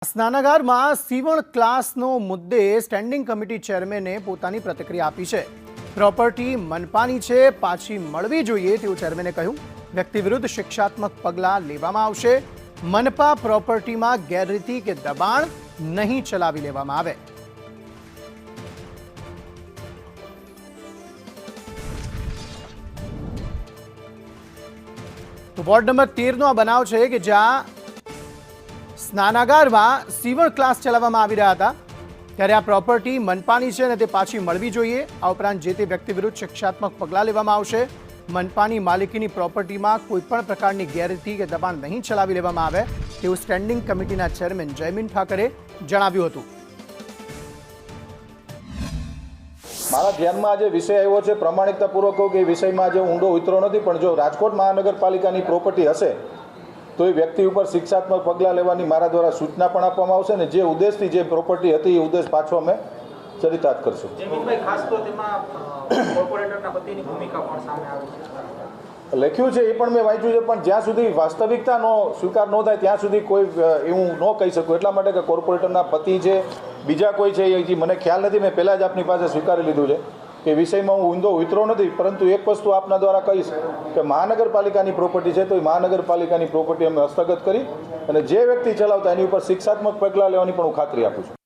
સ્નાનાગારમાં સીવણ ક્લાસનો મુદ્દે standing committee ચેરમેને પોતાની પ્રતિક્રિયા આપી છે। પ્રોપર્ટી મનપાની છે, પાછી મળવી જોઈએ તેવું ચેરમેને કહ્યું। વ્યક્તિ વિરુદ્ધ શિક્ષાત્મક પગલાં લેવામાં આવશે। મનપા પ્રોપર્ટીમાં ગેરરીતિ કે દબાણ નહીં ચલાવી લેવામાં આવે। તો વોર્ડ નંબર 13 નો આ બનાવ છે કે જ્યાં સ્નાનાગારમાં સીવણ ક્લાસ ચલાવવામાં આવી રહ્યા હતા, ત્યારે આ પ્રોપર્ટી મનપાની છે અને તે પાછી મળવી જોઈએ। આ ઉપરાંત જે તે વ્યક્તિ વિરુદ્ધ શિક્ષાત્મક પગલાં લેવામાં આવશે। મનપાની માલિકીની પ્રોપર્ટીમાં કોઈપણ પ્રકારની ગેરરીતિ કે દબાણ નહીં ચલાવી લેવામાં આવે તેવું સ્ટેન્ડિંગ કમિટીના ચેરમેન જયમીન ઠાકરે જણાવ્યું હતું। મારા ધ્યાનમાં આજે વિષય આવ્યો છે, પ્રમાણિકતાપૂર્વક કહું કે એ વિષયમાં આજે ઊંડો ઉતરો નથી, પણ જો રાજકોટ મહાનગરપાલિકાની પ્રોપર્ટી હશે તો એ વ્યક્તિ ઉપર શિક્ષાત્મક પગલાં લેવાની મારા દ્વારા સૂચના પણ આપવામાં આવશે અને જે ઉદ્દેશથી જે પ્રોપર્ટી હતી એ ઉદ્દેશ પાછો અમે ચરિતાર્થ કરશું। લખ્યું છે એ પણ મેં વાંચ્યું છે, પણ જ્યાં સુધી વાસ્તવિકતાનો સ્વીકાર ન થાય ત્યાં સુધી કોઈ એવું ન કહી શકું। એટલા માટે કે કોર્પોરેટરના પતિ છે, બીજા કોઈ છે એ મને ખ્યાલ નથી, મેં પહેલાં જ આપની પાસે સ્વીકારી લીધું છે કે વિષયમાં હું ઊંધો ઉતરો નથી, પરંતુ એક વસ્તુ આપના દ્વારા કહીશ કે મહાનગરપાલિકાની પ્રોપર્ટી છે તો એ મહાનગરપાલિકાની પ્રોપર્ટી અમે હસ્તગત કરી અને જે વ્યક્તિ ચલાવતા એની ઉપર શિક્ષાત્મક પગલાં લેવાની પણ હું ખાતરી આપું છું।